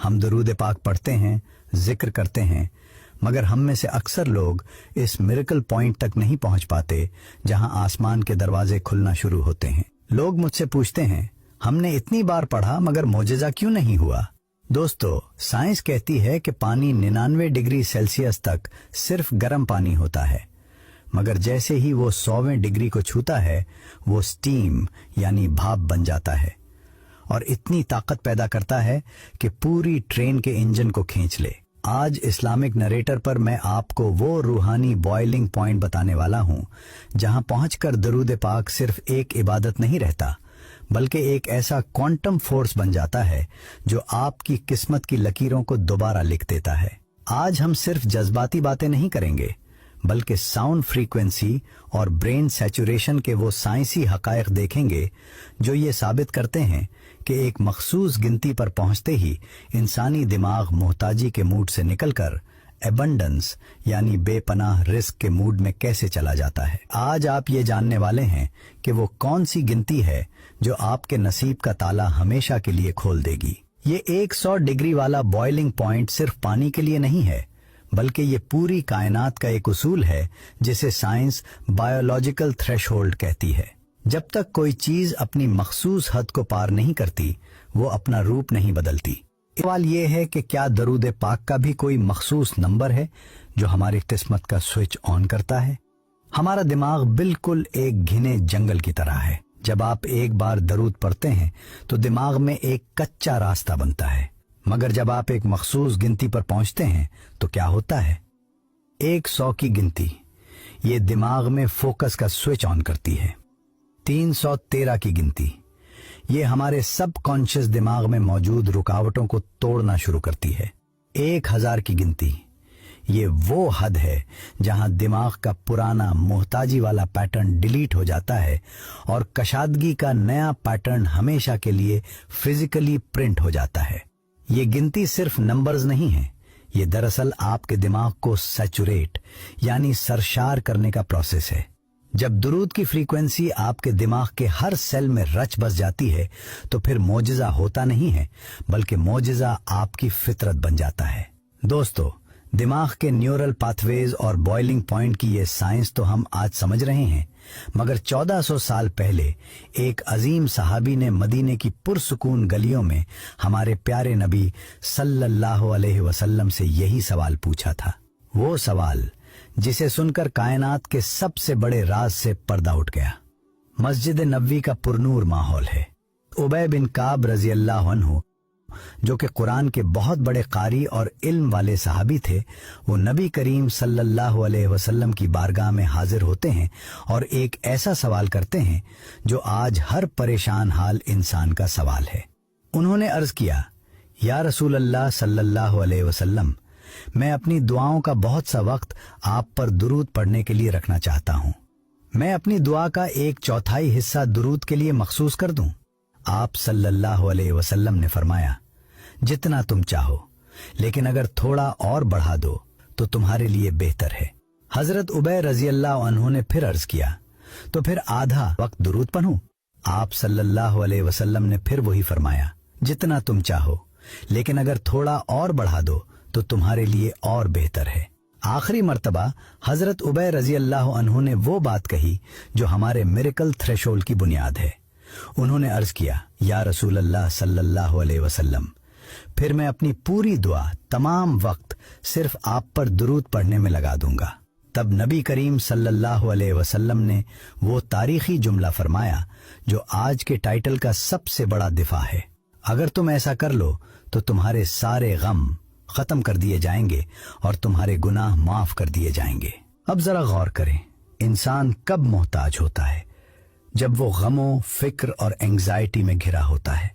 ہم درود پاک پڑھتے ہیں، ذکر کرتے ہیں، مگر ہم میں سے اکثر لوگ اس میریکل پوائنٹ تک نہیں پہنچ پاتے جہاں آسمان کے دروازے کھلنا شروع ہوتے ہیں۔ لوگ مجھ سے پوچھتے ہیں، ہم نے اتنی بار پڑھا مگر معجزہ کیوں نہیں ہوا؟ دوستو، سائنس کہتی ہے کہ پانی 99 ڈگری سیلسیس تک صرف گرم پانی ہوتا ہے، مگر جیسے ہی وہ 100ویں ڈگری کو چھوتا ہے وہ سٹیم یعنی بھاپ بن جاتا ہے اور اتنی طاقت پیدا کرتا ہے کہ پوری ٹرین کے انجن کو کھینچ لے۔ آج اسلامک نریٹر پر میں آپ کو وہ روحانی بوائلنگ پوائنٹ بتانے والا ہوں جہاں پہنچ کر درود پاک صرف ایک عبادت نہیں رہتا بلکہ ایک ایسا کوانٹم فورس بن جاتا ہے جو آپ کی قسمت کی لکیروں کو دوبارہ لکھ دیتا ہے۔ آج ہم صرف جذباتی باتیں نہیں کریں گے بلکہ ساؤنڈ فریکوینسی اور برین سیچوریشن کے وہ سائنسی حقائق دیکھیں گے جو یہ ثابت کرتے ہیں کہ ایک مخصوص گنتی پر پہنچتے ہی انسانی دماغ محتاجی کے موڈ سے نکل کر ایبنڈنس یعنی بے پناہ رزق کے موڈ میں کیسے چلا جاتا ہے۔ آج آپ یہ جاننے والے ہیں کہ وہ کون سی گنتی ہے جو آپ کے نصیب کا تالا ہمیشہ کے لیے کھول دے گی۔ یہ 100 ڈگری والا بوائلنگ پوائنٹ صرف پانی کے لیے نہیں ہے بلکہ یہ پوری کائنات کا ایک اصول ہے جسے سائنس بایولوجیکل تھریش ہولڈ کہتی ہے۔ جب تک کوئی چیز اپنی مخصوص حد کو پار نہیں کرتی وہ اپنا روپ نہیں بدلتی۔ سوال یہ ہے کہ کیا درود پاک کا بھی کوئی مخصوص نمبر ہے جو ہماری قسمت کا سوئچ آن کرتا ہے؟ ہمارا دماغ بالکل ایک گھنے جنگل کی طرح ہے۔ جب آپ ایک بار درود پڑھتے ہیں تو دماغ میں ایک کچا راستہ بنتا ہے، مگر جب آپ ایک مخصوص گنتی پر پہنچتے ہیں تو کیا ہوتا ہے؟ 100 کی گنتی یہ دماغ میں فوکس کا سوئچ آن کرتی ہے۔ 313 کی گنتی یہ ہمارے سب کانشیس دماغ میں موجود رکاوٹوں کو توڑنا شروع کرتی ہے۔ 1000 کی گنتی یہ وہ حد ہے جہاں دماغ کا پرانا محتاجی والا پیٹرن ڈیلیٹ ہو جاتا ہے اور کشادگی کا نیا پیٹرن ہمیشہ کے لیے فزیکلی پرنٹ ہو جاتا ہے۔ یہ گنتی صرف نمبرز نہیں ہیں، یہ دراصل آپ کے دماغ کو سیچوریٹ یعنی سرشار کرنے کا پروسیس ہے۔ جب درود کی فریکوینسی آپ کے دماغ کے ہر سیل میں رچ بس جاتی ہے تو پھر معجزہ ہوتا نہیں ہے بلکہ معجزہ آپ کی فطرت بن جاتا ہے۔ دوستو، دماغ کے نیورل پاتھ ویز اور بوائلنگ پوائنٹ کی یہ سائنس تو ہم آج سمجھ رہے ہیں، مگر 1400 سال پہلے ایک عظیم صحابی نے مدینے کی پرسکون گلیوں میں ہمارے پیارے نبی صلی اللہ علیہ وسلم سے یہی سوال پوچھا تھا۔ وہ سوال جسے سن کر کائنات کے سب سے بڑے راز سے پردہ اٹھ گیا۔ مسجد نبوی کا پرنور ماحول ہے۔ ابی بن کعب رضی اللہ عنہ جو کہ قرآن کے بہت بڑے قاری اور علم والے صحابی تھے، وہ نبی کریم صلی اللہ علیہ وسلم کی بارگاہ میں حاضر ہوتے ہیں اور ایک ایسا سوال کرتے ہیں جو آج ہر پریشان حال انسان کا سوال ہے۔ انہوں نے عرض کیا، یا رسول اللہ صلی اللہ علیہ وسلم، میں اپنی دعاؤں کا بہت سا وقت آپ پر درود پڑھنے کے لیے رکھنا چاہتا ہوں۔ میں اپنی دعا کا 1/4 حصہ درود کے لیے مخصوص کر دوں؟ آپ صلی اللہ علیہ وسلم نے فرمایا، جتنا تم چاہو، لیکن اگر تھوڑا اور بڑھا دو تو تمہارے لیے بہتر ہے۔ حضرت ابی رضی اللہ عنہ نے پھر عرض کیا، تو پھر آدھا وقت درود پڑھوں؟ آپ صلی اللہ علیہ وسلم نے پھر وہی فرمایا، جتنا تم چاہو، لیکن اگر تھوڑا اور بڑھا دو تو تمہارے لیے اور بہتر ہے۔ آخری مرتبہ حضرت ابی رضی اللہ عنہ نے وہ بات کہی جو ہمارے میریکل تھریشولڈ کی بنیاد ہے۔ انہوں نے عرض کیا، یا رسول اللہ صلی اللہ علیہ وسلم، پھر میں اپنی پوری دعا تمام وقت صرف آپ پر درود پڑھنے میں لگا دوں گا۔ تب نبی کریم صلی اللہ علیہ وسلم نے وہ تاریخی جملہ فرمایا جو آج کے ٹائٹل کا سب سے بڑا دفاع ہے، اگر تم ایسا کر لو تو تمہارے سارے غم ختم کر دیے جائیں گے اور تمہارے گناہ معاف کر دیے جائیں گے۔ اب ذرا غور کریں، انسان کب محتاج ہوتا ہے؟ جب وہ غموں، فکر اور انگزائٹی میں گھرا ہوتا ہے۔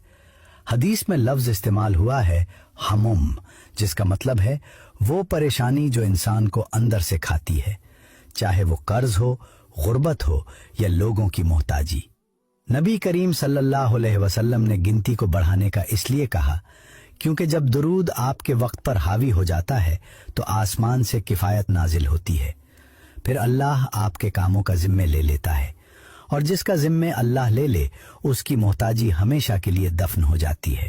حدیث میں لفظ استعمال ہوا ہے ہمم، جس کا مطلب ہے وہ پریشانی جو انسان کو اندر سے کھاتی ہے، چاہے وہ قرض ہو، غربت ہو یا لوگوں کی محتاجی۔ نبی کریم صلی اللہ علیہ وسلم نے گنتی کو بڑھانے کا اس لیے کہا کیونکہ جب درود آپ کے وقت پر حاوی ہو جاتا ہے تو آسمان سے کفایت نازل ہوتی ہے، پھر اللہ آپ کے کاموں کا ذمہ لے لیتا ہے، اور جس کا ذمہ اللہ لے لے اس کی محتاجی ہمیشہ کے لیے دفن ہو جاتی ہے۔